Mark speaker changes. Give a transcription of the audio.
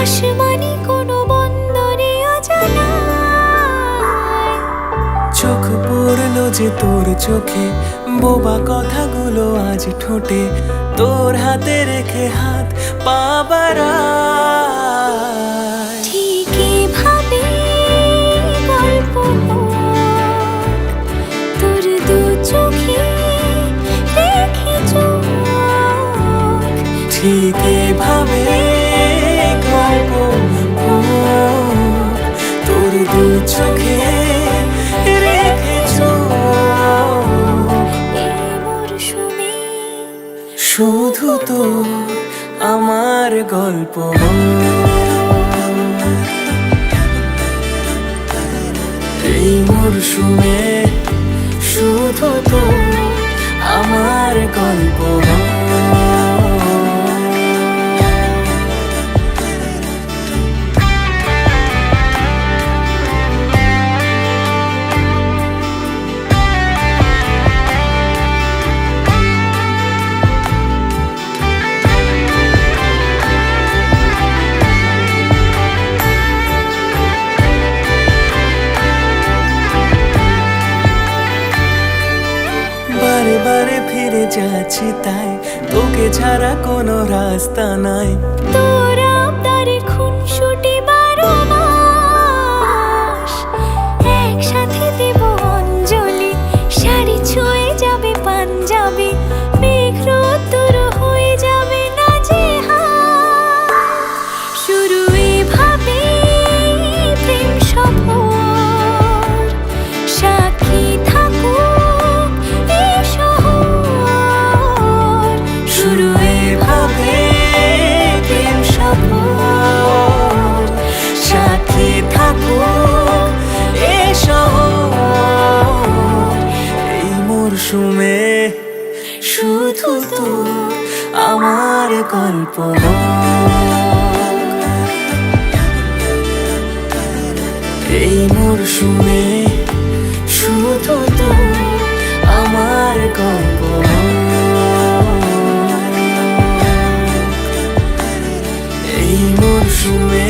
Speaker 1: আসমানি কোনো বন্দরে অজানায়
Speaker 2: চোখ পড়লো যে তোর চোখে, বোবা কথাগুলো আজ ঠোঁটে, তোর হাতে রেখে হাত পা বাড়ায়।
Speaker 1: ঠিক এভাবে গল্প হোক, তোর দু চোখে রেখে চোখ।
Speaker 2: ঠিক এভাবে গল্প হোক, তোর দু চোখে রেখে চোখ।
Speaker 1: এই মরশুমে
Speaker 2: শুধু তোর আমার গল্প হোক। এই মরশুমে শুধু তোর আমার গল্প হোক। বারে বারে ফিরে যাচ্ছি তাই, তোকে ছাড়া কোনো রাস্তা নাই।
Speaker 1: তোর আবদারে খুনসুটি 12 মাস একসাথে দেব অঞ্জলি। শাড়ি ছুঁয়ে যাবে পাঞ্জাবি, মেঘ রোদ্দুর হয়ে যাবে নাজেহাল। শুরু এভাবে প্রেম সফর, সাক্ষী থাকুক এই শহর।
Speaker 2: শুরু এভাবে প্রেম সফর, সাথী থাকুক এ শহর। এই মরশুমে শুধু তোর আমার গল্প হোক। এই মরশুমে শুধু তোর আমার গল্প হোক। এই মরশুমে